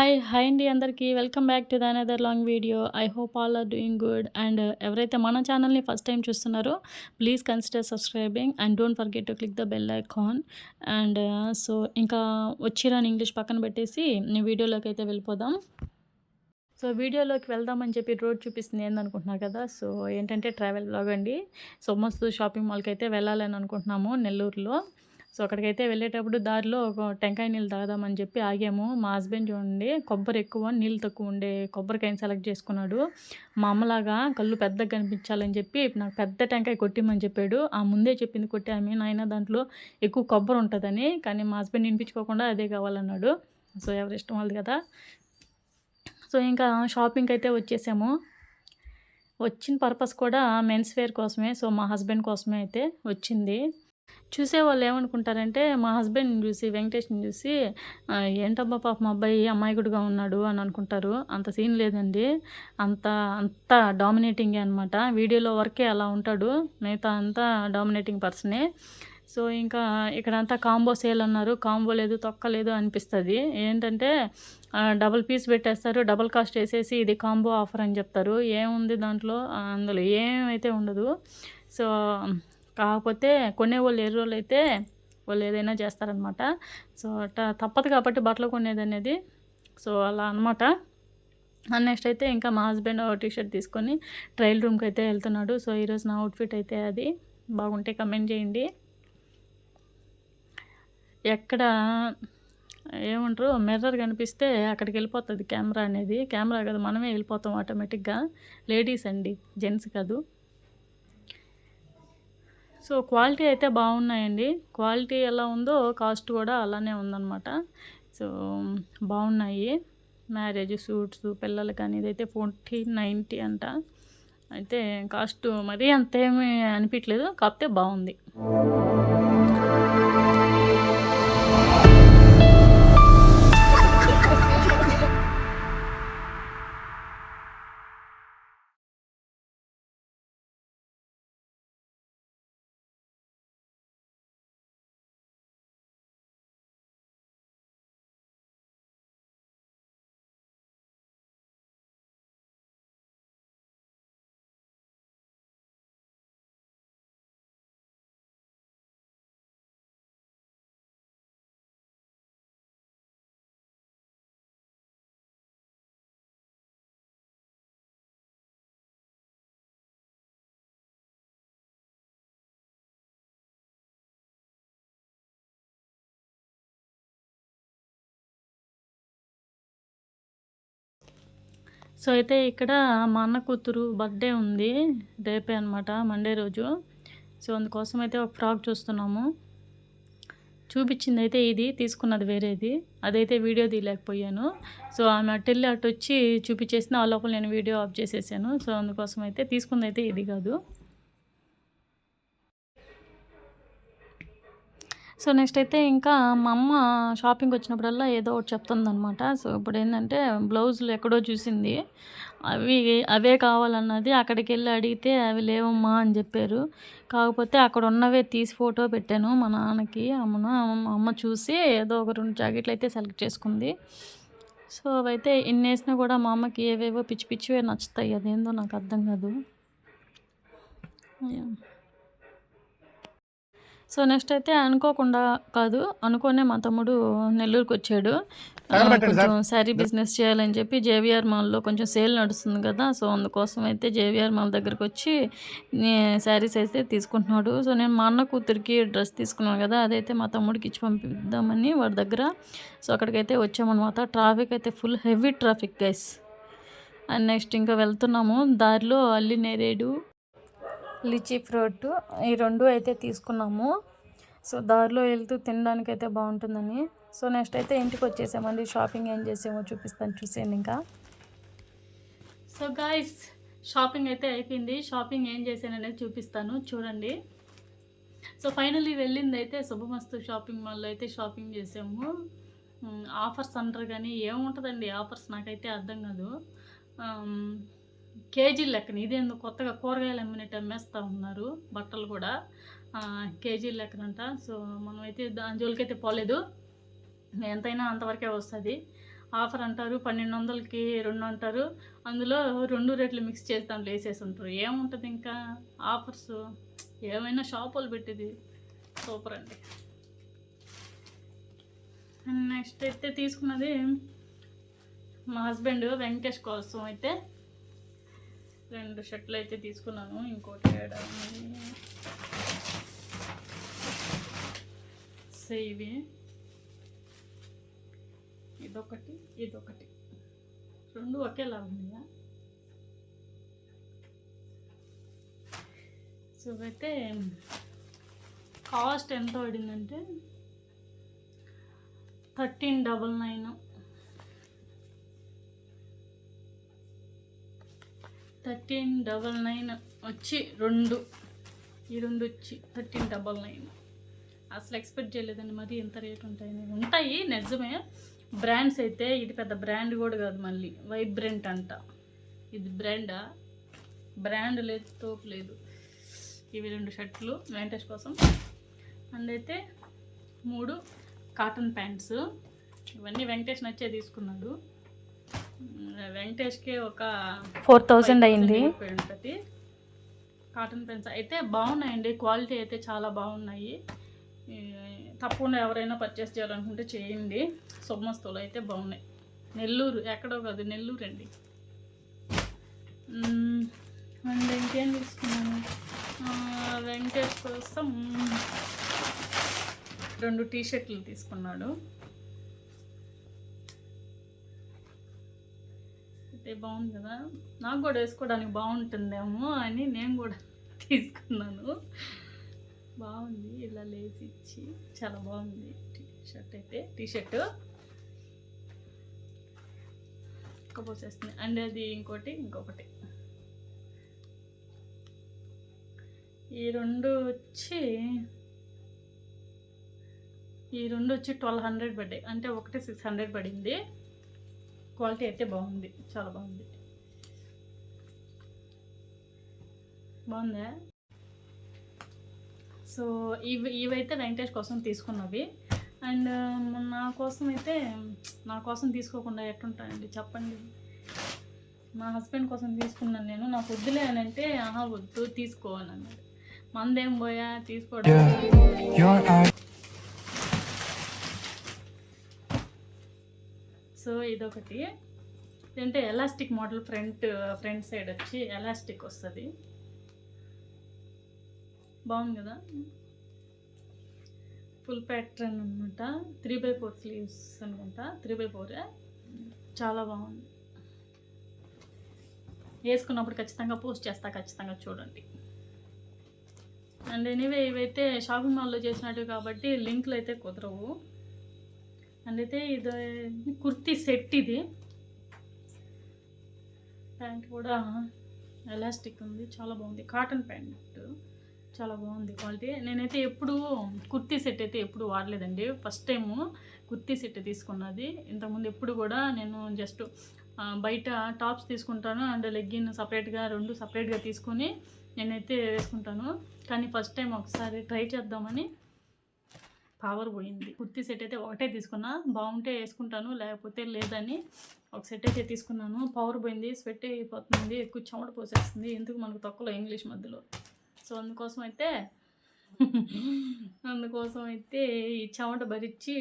Hi అండి అందరికీ. Welcome back to the another long video. I hope all are doing good. And ఎవరైతే మన ఛానల్‌ని ఫస్ట్ టైం చూస్తున్నారో please consider subscribing and don't forget to click the bell icon. And so ఇంకా వచ్చిరాని English పక్కన పెట్టేసి వీడియోలోకి అయితే వెళ్ళిపోదాం. సో వీడియోలోకి వెళ్దామని చెప్పి రోడ్ చూపిస్తుంది ఏందనుకుంటున్నారు కదా. సో ఏంటంటే ట్రావెల్ బ్లాగ్ అండి. సో మస్తు షాపింగ్ మాల్కి అయితే వెళ్ళాలని అనుకుంటున్నాము నెల్లూరులో. సో అక్కడికైతే వెళ్ళేటప్పుడు దారిలో ఒక టెంకాయ నీళ్ళు తాగుదామని చెప్పి ఆగాము. మా హస్బెండ్ చూడండి కొబ్బరి ఎక్కువ నీళ్ళు తక్కువ ఉండే కొబ్బరికాయని సెలెక్ట్ చేసుకున్నాడు. మా అమ్మలాగా కళ్ళు పెద్దగా కనిపించాలని చెప్పి నాకు పెద్ద టెంకాయ కొట్టిమని చెప్పాడు. ఆ ముందే చెప్పింది కొట్టామే నాయన దాంట్లో ఎక్కువ కొబ్బరి ఉంటుందని. కానీ మా హస్బెండ్ వినిపించుకోకుండా అదే కావాలన్నాడు. సో ఎవరి ఇష్టం వాళ్ళది కదా. సో ఇంకా షాపింగ్కి అయితే వచ్చేసాము. వచ్చిన పర్పస్ కూడా మెన్స్ వేర్ కోసమే. సో మా హస్బెండ్ కోసమే అయితే వచ్చింది. చూసేవాళ్ళు ఏమనుకుంటారంటే మా హస్బెండ్‌ని చూసి, వెంకటేష్‌ని చూసి ఏంటబ్బా పాపం అబ్బాయి అమాయకుడుగా ఉన్నాడు అని అనుకుంటారు. అంత సీన్ లేదండి. అంత అంతా డామినేటింగే అనమాట. వీడియోలో వరకే అలా ఉంటాడు. మిగతా అంతా డామినేటింగ్ పర్సనే. సో ఇంకా ఇక్కడంతా కాంబో సేల్ అన్నారు. కాంబో లేదు, తొక్క లేదు అనిపిస్తది. ఏంటంటే డబుల్ పీస్ పెట్టేస్తారు. డబుల్ కాస్ట్ ఏసేసి ఇది కాంబో ఆఫర్ అని చెప్తారు. ఏముంది దాంట్లో? అందులో ఏమైతే ఉండదు. సో కాకపోతే కొనేవాళ్ళు ఎర్రోళ్ళైతే వాళ్ళు ఏదైనా చేస్తారనమాట. సో తప్పదు కాబట్టి బట్టలు కొనేదనేది. సో అలా అనమాట. నెక్స్ట్ అయితే ఇంకా మా హస్బెండ్ టీ షర్ట్ తీసుకొని ట్రయల్ రూమ్కి అయితే వెళ్తున్నాడు. సో ఈరోజు నా అవుట్ఫిట్ అయితే అది. బాగుంటే కమెంట్ చేయండి. ఎక్కడ ఏమంటారు మిర్రర్ కనిపిస్తే అక్కడికి వెళ్ళిపోతుంది కెమెరా అనేది. కెమెరా కదా మనమే వెళ్ళిపోతాం ఆటోమేటిక్గా. లేడీస్ అండి, జెంట్స్ కాదు. సో క్వాలిటీ అయితే బాగున్నాయండి. క్వాలిటీ ఎలా ఉందో కాస్ట్ కూడా అలానే ఉందన్నమాట. సో బాగున్నాయి. మ్యారేజ్ సూట్స్ పిల్లలకి అని ఇదైతే 1490 అంట. అయితే కాస్ట్ మరీ అంతేమీ అనిపించలేదు, కాకపోతే బాగుంది. సో అయితే ఇక్కడ మా అన్న కూతురు బర్త్డే ఉంది రేపే అనమాట, మండే రోజు. సో అందుకోసం అయితే ఒక ఫ్రాక్ చూస్తున్నాము. చూపించింది అయితే ఇది, తీసుకున్నది వేరేది. అదైతే వీడియో తీయలేకపోయాను. సో ఆమె అటెళ్ళి అటు వచ్చి చూపించేసిన ఆ లోపల నేను వీడియో ఆఫ్ చేసేసాను. సో అందుకోసం అయితే తీసుకుంది అయితే ఇది కాదు. సో నెక్స్ట్ అయితే ఇంకా మా అమ్మ షాపింగ్కి వచ్చినప్పుడల్లా ఏదో ఒకటి చెప్తుందనమాట. సో ఇప్పుడు ఏంటంటే బ్లౌజులు ఎక్కడో చూసింది, అవే కావాలన్నది. అక్కడికి వెళ్ళి అడిగితే అవి లేవమ్మా అని చెప్పారు. కాకపోతే అక్కడ ఉన్నవే తీసి ఫోటో పెట్టాను మా నాన్నకి. మా అమ్మ చూసి ఏదో ఒక 2 జాకెట్లు అయితే సెలెక్ట్ చేసుకుంది. సో అవైతే ఇన్ని వేసినా కూడా మా అమ్మకి ఏవేవో పిచ్చి పిచ్చివే నచ్చుతాయి. అదేందో నాకు అర్థం కాదు. సో నెక్స్ట్ అయితే అనుకోకుండా కాదు, అనుకోనే మా తమ్ముడు నెల్లూరుకి వచ్చాడు. కొంచెం శారీ బిజినెస్ చేయాలని చెప్పి జేవిఆర్ మాల్లో కొంచెం సేల్ నడుస్తుంది కదా. సో అందుకోసం అయితే జేవిఆర్ మాల్ దగ్గరికి వచ్చి శారీస్ అయితే తీసుకుంటున్నాడు. సో నేను మా అన్న కూతురికి డ్రెస్ తీసుకున్నాను కదా, అదైతే మా తమ్ముడికి ఇచ్చి పంపిద్దామని వాడి దగ్గర. సో అక్కడికైతే వచ్చామన్నమాట. ట్రాఫిక్ అయితే full heavy traffic guys. And next ఇంకా వెళ్తున్నాము. దారిలో అల్లి నేరేడు, లిచీ ఫ్రూట్ ఈ 2 అయితే తీసుకున్నాము. సో దారిలో వెళ్తూ తినడానికి అయితే బాగుంటుందని. సో నెక్స్ట్ అయితే ఇంటికి వచ్చేసామండి. షాపింగ్ ఏం చేసామో చూపిస్తాను, చూసేయండి ఇంకా. సో గాయ్స్ షాపింగ్ అయితే అయిపోయింది. షాపింగ్ ఏం చేశాను అనేది చూపిస్తాను, చూడండి. సో ఫైనల్లీ వెళ్ళింది అయితే శుభమస్తు షాపింగ్ మాల్లో అయితే షాపింగ్ చేసాము. ఆఫర్స్ అంటారు కానీ ఏముంటుందండి ఆఫర్స్, నాకైతే అర్థం కాదు. కేజీల లెక్కన ఇదేందో కొత్తగా కూరగాయలు అమ్మినట్టు అమ్మేస్తూ ఉన్నారు. బట్టలు కూడా కేజీల లెక్కనంట. సో మనమైతే దాని జోలికైతే పోలేదు. ఎంతైనా అంతవరకే వస్తుంది. ఆఫర్ అంటారు, 1200కి 2 అంటారు. అందులో 2 రేట్లు మిక్స్ చేసి దాంట్లో వేసేసి ఉంటారు. ఏముంటుంది ఇంకా ఆఫర్స్, ఏమైనా షాప్ వాళ్ళు పెట్టేది సూపర్ అండి. నెక్స్ట్ అయితే తీసుకున్నది మా హస్బెండ్ వెంకటేష్ కోసం అయితే 2 షర్ట్లు అయితే తీసుకున్నాను. ఇంకోటి ఇవి ఇదొకటి 2 ఒకేలా ఉన్నాయా. సో అయితే కాస్ట్ ఎంత పడిందంటే 1399. 1399 వచ్చి 2 వచ్చి 1399. అసలు ఎక్స్పెక్ట్ చేయలేదండి మరి ఇంత రేట్ ఉంటాయి నిజమే. బ్రాండ్స్ అయితే ఇది పెద్ద బ్రాండ్ కూడా కాదు, మళ్ళీ వైబ్రెంట్ అంట. ఇది బ్రాండ్ లేదు, తోపు లేదు. ఇవి 2 షర్ట్లు వెంకటేష్ కోసం. అండ్ అయితే 3 కాటన్ ప్యాంట్స్. ఇవన్నీ వెంకటేష్ నచ్చే తీసుకున్నాడు. వెంకటేష్కి ఒక 4000 అయింది. కాటన్ ప్యాంట్స్ అయితే బాగున్నాయండి, క్వాలిటీ అయితే చాలా బాగున్నాయి. తప్పకుండా ఎవరైనా పర్చేస్ చేయాలనుకుంటే చేయండి. శుభమస్తులు అయితే బాగున్నాయి. నెల్లూరు ఎక్కడో కాదు, నెల్లూరు అండి. అండ్ ఇంకేం తీసుకున్నాను, వెంకటేష్ కోసం 2 టీషర్ట్లు తీసుకున్నాడు. అయితే బాగుంది కదా, నాకు కూడా వేసుకోవడానికి బాగుంటుందేమో అని నేను కూడా తీసుకున్నాను. బాగుంది, ఇలా లేసి ఇచ్చి చాలా బాగుంది టీషర్ట్ పోసేస్తుంది. అండ్ అది ఇంకొకటి ఈ రెండు వచ్చి 1200 పడ్డాయి. అంటే ఒకటి 600 పడింది. క్వాలిటీ అయితే బాగుంది, చాలా బాగుంది. బాగుందా? సో ఇవైతే వెంకటేష్ కోసం తీసుకున్నవి. అండ్ నా కోసం తీసుకోకుండా ఎట్టుంటాయండి చెప్పండి. మా హస్బెండ్ కోసం తీసుకున్నాను నేను. నాకు వద్దులే అని అంటే వద్దు తీసుకో అని అన్నాడు. మందేం పోయా తీసుకోవడం. సో ఇదొకటి ఏంటంటే ఎలాస్టిక్ మోడల్, ఫ్రంట్ సైడ్ వచ్చి ఎలాస్టిక్ వస్తుంది. బాగుంది కదా, ఫుల్ ప్యాటర్న్ అనమాట. 3/4 స్లీవ్స్ అనుకుంటా, 3/4. చాలా బాగుంది. వేసుకున్నప్పుడు ఖచ్చితంగా పోస్ట్ చేస్తా, ఖచ్చితంగా చూడండి. అండ్ ఎనీవే ఇవైతే షాపింగ్ మాల్లో చేసినట్టు కాబట్టి లింకులు అయితే కుదరవు. అండ్ అయితే ఇది కుర్తీ సెట్. ఇది ప్యాంట్ కూడా ఎలాస్టిక్ ఉంది, చాలా బాగుంది. కాటన్ ప్యాంట్ చాలా బాగుంది క్వాలిటీ. నేనైతే ఎప్పుడు కుర్తీ సెట్ అయితే ఎప్పుడు వాడలేదండి, ఫస్ట్ టైము కుర్తీ సెట్ తీసుకున్నది. ఇంతకుముందు ఎప్పుడు కూడా నేను జస్ట్ బయట టాప్స్ తీసుకుంటాను అండ్ లెగ్గిన్ సపరేట్గా 2 సపరేట్గా తీసుకొని నేనైతే వేసుకుంటాను. కానీ ఫస్ట్ టైం ఒకసారి ట్రై చేద్దామని పవర్ పోయింది. కుర్తీ సెట్ అయితే ఒకటే తీసుకున్నా, బాగుంటే వేసుకుంటాను లేకపోతే లేదని ఒక సెట్ అయితే తీసుకున్నాను. పవర్ పోయింది, స్వెట్ అయిపోతుంది, ఎక్కువ చెమట పోసేస్తుంది. ఎందుకు మనకు తక్కువలో ఇంగ్లీష్ మధ్యలో. సో అందుకోసం అయితే ఈ చెమట భరించి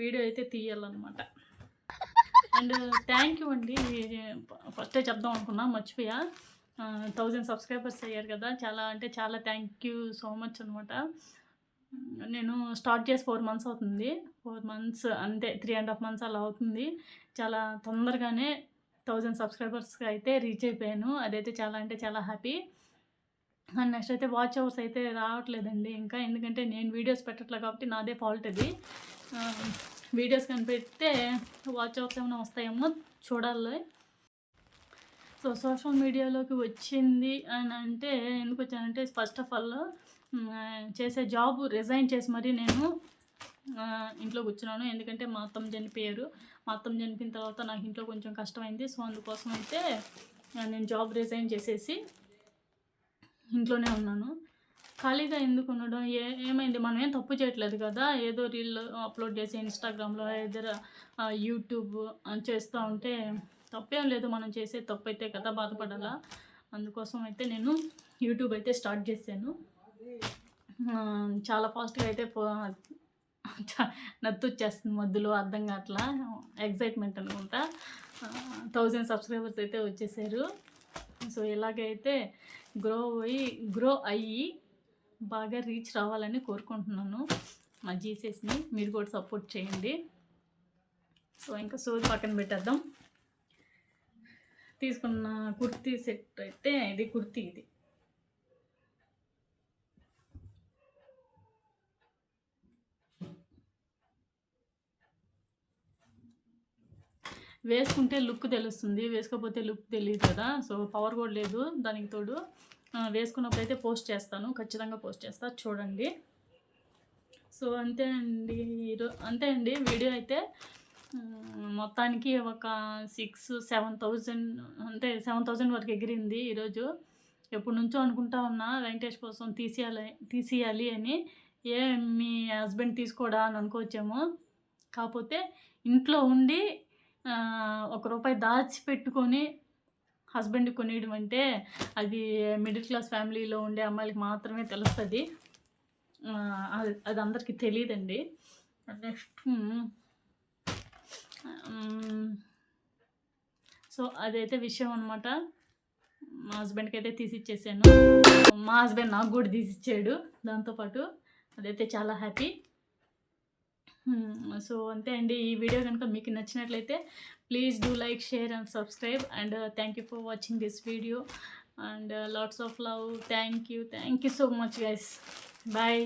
వీడియో అయితే తీయాలన్నమాట. అండ్ థ్యాంక్ యూ అండి, ఫస్టే చెప్దాం అనుకున్నా మర్చిపోయా. 1000 సబ్స్క్రైబర్స్ అయ్యారు కదా, చాలా అంటే చాలా థ్యాంక్ యూ సో మచ్ అనమాట. నేను స్టార్ట్ చేసి 4 మంత్స్ అవుతుంది. 4 మంత్స్ అంతే, 3.5 మంత్స్ అలా అవుతుంది. చాలా తొందరగానే 1000 సబ్స్క్రైబర్స్కి అయితే రీచ్ అయిపోయాను. అదైతే చాలా అంటే చాలా హ్యాపీ. అండ్ నెక్స్ట్ అయితే వాచ్ అవర్స్ అయితే రావట్లేదండి ఇంకా, ఎందుకంటే నేను వీడియోస్ పెట్టట్లే కాబట్టి నాదే ఫాల్ట్ అది. వీడియోస్ కనిపెడితే వాచ్ అవర్స్ ఏమైనా వస్తాయేమో చూడాలి. సో సోషల్ మీడియాలోకి వచ్చింది అని అంటే ఎందుకు వచ్చానంటే, ఫస్ట్ ఆఫ్ ఆల్ చేసే జాబ్ రిజైన్ చేసి మరీ నేను ఇంట్లో కూర్చున్నాను. ఎందుకంటే మా అత్తమ్మ చనిపోయారు. మా అత్తమ్మ చనిపోయిన తర్వాత నాకు ఇంట్లో కొంచెం కష్టమైంది. సో అందుకోసం అయితే నేను జాబ్ రిజైన్ చేసేసి ఇంట్లోనే ఉన్నాను. ఖాళీగా ఎందుకు ఉండడం? ఏమైంది? మనం ఏం తప్పు చేయట్లేదు కదా! ఏదో రీల్ అప్‌లోడ్ చేసి ఇన్‌స్టాగ్రామ్‌లో యూట్యూబ్ చేస్తా ఉంటే తప్పేం లేదు. మనం చేసేది తప్పైతే కదా బాధపడాలా. అందుకోసం అయితే నేను యూట్యూబ్ అయితే స్టార్ట్ చేశాను. చాలా ఫాస్ట్‌గా అయితే చ నత్తొచ్చేస్తుంది మధ్యలో అర్థం కావట్లా. ఎక్సైట్‌మెంట్ అనుకుంటా. 1000 సబ్స్క్రైబర్స్ అయితే వచ్చేసారు. సో, ఇలాగైతే గ్రో అయ్యి బాగా రీచ్ రావాలని కోరుకుంటున్నాను మా జీసస్‌ని. మీరు కూడా సపోర్ట్ చేయండి. సో, ఇంకా సోది పక్కన పెట్టేద్దాం. తీసుకున్న కుర్తీ సెట్ అయితే ఇది కుర్తీ ఇది. వేసుకుంటే లుక్ తెలుస్తుంది. వేసుకోకపోతే లుక్ తెలీదు కదా! సో, పవర్ కూడా లేదు దానికి తోడు. వేసుకున్నప్పుడైతే పోస్ట్ చేస్తాను. ఖచ్చితంగా పోస్ట్ చేస్తా చూడండి. సో, అంతే అండి వీడియో అయితే మొత్తానికి ఒక 7,000 అంటే 7,000 వరకు ఎగిరింది ఈరోజు. ఎప్పటినుంచో అనుకుంటా ఉన్నా వెంకటేష్ కోసం తీసియాలి అని. మీ హస్బెండ్ తీసుకోడా అని అనుకోవచ్చేమో. కాకపోతే ఇంట్లో ఉండి ఒక రూపాయి దాచిపెట్టుకొని హస్బెండ్‌కి కొనియడం అంటే అది మిడిల్ క్లాస్ ఫ్యామిలీలో ఉండే అమ్మాయిలకి మాత్రమే తెలుస్తది. అది అందరికీ తెలీదండి. నెక్స్ట్ సో, అదైతే విషయం అనమాట. మా హస్బెండ్‌కి అయితే తీసిచ్చేసాను. మా హస్బెండ్ నాకు కూడా తీసిచ్చాడు దాంతో పాటు. అదైతే చాలా హ్యాపీ. సో, అంతే అండి. ఈ వీడియో కనుక మీకు నచ్చినట్లయితే please do like, share and subscribe and thank you for watching this video and lots of love. Thank you so much guys. Bye.